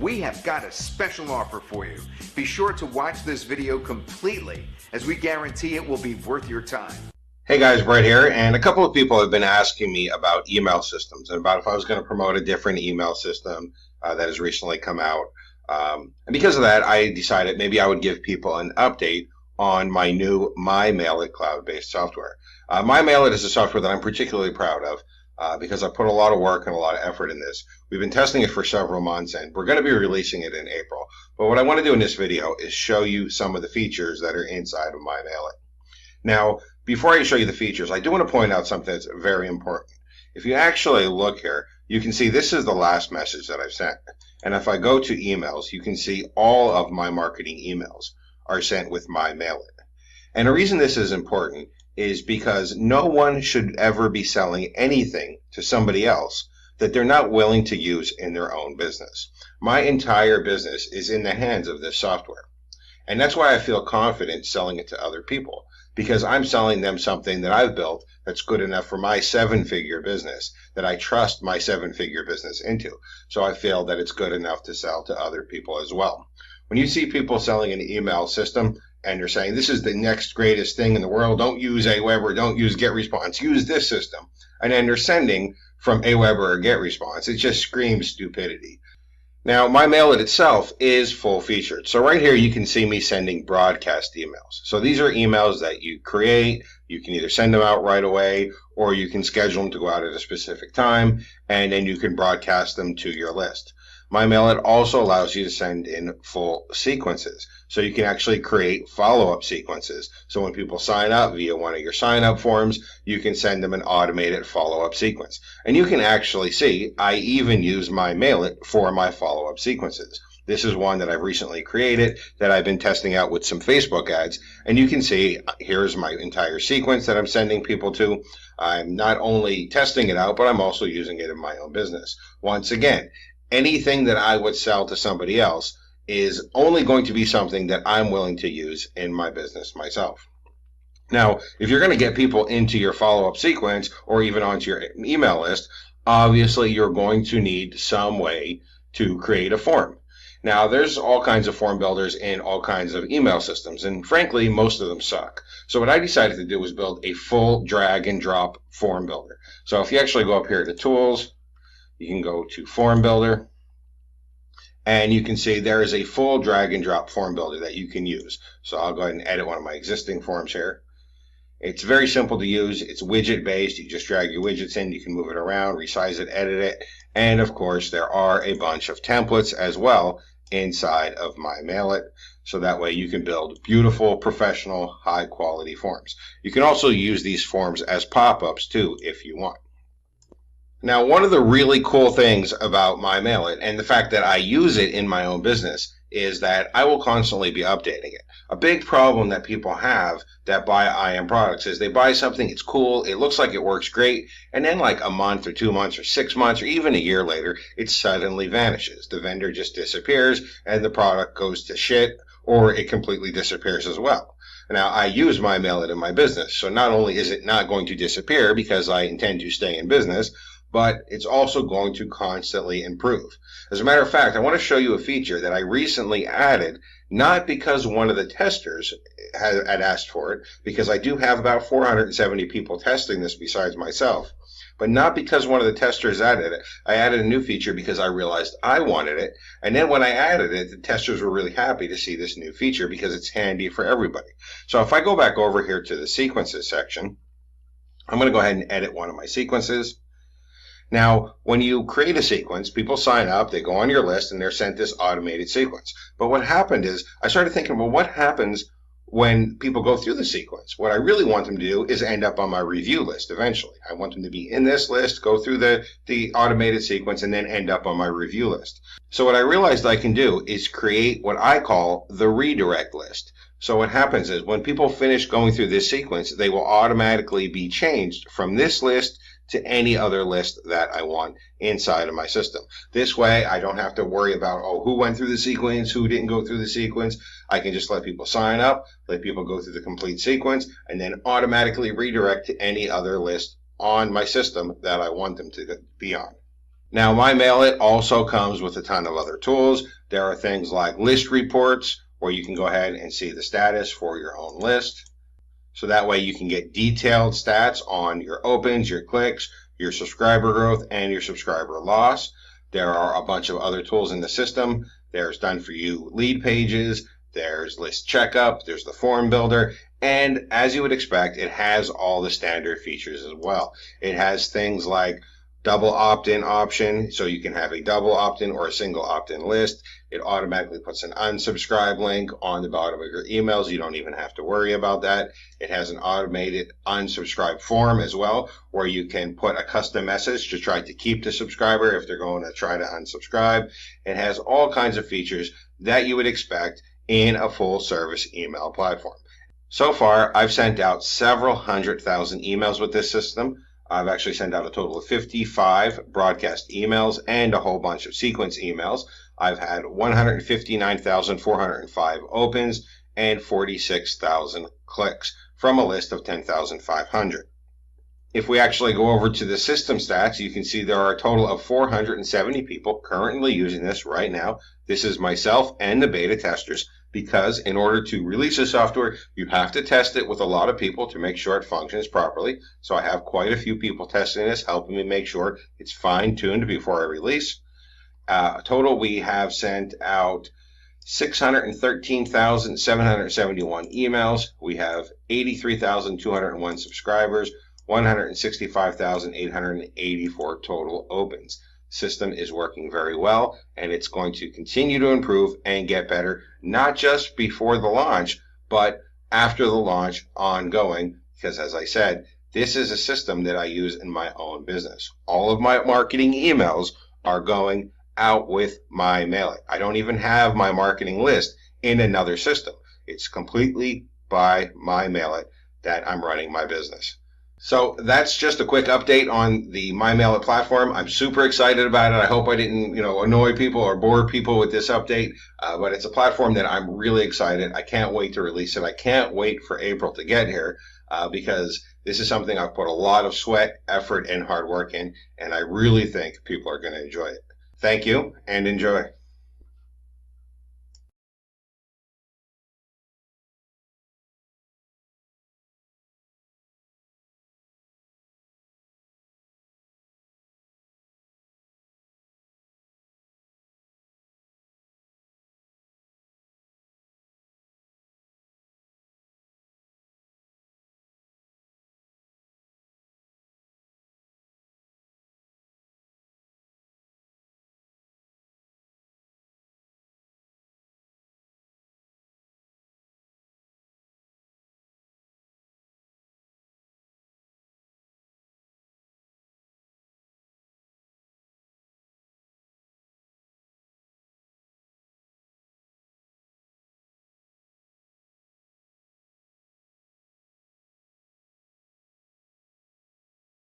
we have got a special offer for you. Be sure to watch this video completely, as we guarantee it will be worth your time. Hey guys, Brett here, and a couple of people have been asking me about email systems and about if I was going to promote a different email system that has recently come out. And because of that, I decided maybe I would give people an update on my new MyMailit cloud-based software. MyMailit is a software that I'm particularly proud of because I put a lot of work and a lot of effort in this. We've been testing it for several months, and we're going to be releasing it in April. But what I want to do in this video is show you some of the features that are inside of MyMailit. Now, before I show you the features, I do want to point out something that's very important. If you actually look here, you can see this is the last message that I've sent. And if I go to emails, you can see all of my marketing emails are sent with MyMailit. And the reason this is important is because no one should ever be selling anything to somebody else that they're not willing to use in their own business. My entire business is in the hands of this software. And that's why I feel confident selling it to other people, because I'm selling them something that I've built that's good enough for my seven-figure business, that I trust my seven-figure business into. So I feel that it's good enough to sell to other people as well. When you see people selling an email system and they're saying, this is the next greatest thing in the world, don't use Aweber, don't use GetResponse, use this system, and then they're sending from Aweber or GetResponse, it just screams stupidity. Now, MyMailit itself is full-featured. So right here, you can see me sending broadcast emails. So these are emails that you create. You can either send them out right away, or you can schedule them to go out at a specific time, and then you can broadcast them to your list. MyMailit also allows you to send in full sequences. So you can actually create follow-up sequences. So when people sign up via one of your sign-up forms, you can send them an automated follow-up sequence. And you can actually see, I even use MyMailit for my follow-up sequences. This is one that I've recently created that I've been testing out with some Facebook ads. And you can see, here's my entire sequence that I'm sending people to. I'm not only testing it out, but I'm also using it in my own business. Once again, anything that I would sell to somebody else is only going to be something that I'm willing to use in my business myself. Now, if you're going to get people into your follow-up sequence or even onto your email list, obviously you're going to need some way to create a form. Now, there's all kinds of form builders in all kinds of email systems, and frankly, most of them suck. So what I decided to do was build a full drag and drop form builder. So if you actually go up here to Tools, you can go to Form Builder, and you can see there is a full drag and drop form builder that you can use. So I'll go ahead and edit one of my existing forms here. It's very simple to use. It's widget based. You just drag your widgets in. You can move it around, resize it, edit it. And of course, there are a bunch of templates as well inside of MyMailit. So that way you can build beautiful, professional, high quality forms. You can also use these forms as pop-ups too if you want. Now, one of the really cool things about MyMailit and the fact that I use it in my own business is that I will constantly be updating it. A big problem that people have that buy IM products is they buy something, it's cool, it looks like it works great, and then like a month or 2 months or 6 months or even a year later, it suddenly vanishes. The vendor just disappears and the product goes to shit, or it completely disappears as well. Now, I use MyMailit in my business, so not only is it not going to disappear because I intend to stay in business, but it's also going to constantly improve. As a matter of fact, I want to show you a feature that I recently added, not because one of the testers had asked for it, because I do have about 470 people testing this besides myself, but not because one of the testers added it. I added a new feature because I realized I wanted it, and then when I added it, the testers were really happy to see this new feature because it's handy for everybody. So if I go back over here to the sequences section, I'm going to go ahead and edit one of my sequences. Now, when you create a sequence, people sign up, they go on your list, and they're sent this automated sequence. But what happened is, I started thinking, well, what happens when people go through the sequence? What I really want them to do is end up on my review list eventually. I want them to be in this list, go through the automated sequence, and then end up on my review list. So what I realized I can do is create what I call the redirect list. So what happens is, when people finish going through this sequence, they will automatically be changed from this list to any other list that I want inside of my system. This way, I don't have to worry about, oh, who went through the sequence, who didn't go through the sequence. I can just let people sign up, let people go through the complete sequence, and then automatically redirect to any other list on my system that I want them to be on. Now, MyMailit also comes with a ton of other tools. There are things like list reports, where you can go ahead and see the status for your own list. So that way you can get detailed stats on your opens, your clicks, your subscriber growth, and your subscriber loss. There are a bunch of other tools in the system. There's done for you lead pages, there's list checkup, there's the form builder, and as you would expect, it has all the standard features as well. It has things like double opt-in option, so you can have a double opt-in or a single opt-in list. It automatically puts an unsubscribe link on the bottom of your emails. You don't even have to worry about that. It has an automated unsubscribe form as well, where you can put a custom message to try to keep the subscriber if they're going to try to unsubscribe. It has all kinds of features that you would expect in a full service email platform. So far, I've sent out several 100,000 emails with this system. I've actually sent out a total of 55 broadcast emails and a whole bunch of sequence emails. I've had 159,405 opens and 46,000 clicks from a list of 10,500. If we actually go over to the system stats, you can see there are a total of 470 people currently using this right now. This is myself and the beta testers, because in order to release the software, you have to test it with a lot of people to make sure it functions properly. So I have quite a few people testing this, helping me make sure it's fine-tuned before I release. Total, we have sent out 613,771 emails. We have 83,201 subscribers, 165,884 total opens. System is working very well, and it's going to continue to improve and get better, not just before the launch, but after the launch ongoing, because as I said, this is a system that I use in my own business. All of my marketing emails are going out with MyMailit. I don't even have my marketing list in another system. It's completely by MyMailit that I'm running my business. So that's just a quick update on the MyMailit platform. I'm super excited about it. I hope I didn't, annoy people or bore people with this update, but it's a platform that I'm really excited. I can't wait to release it. I can't wait for April to get here, because this is something I've put a lot of sweat, effort, and hard work in, and I really think people are going to enjoy it. Thank you, and enjoy.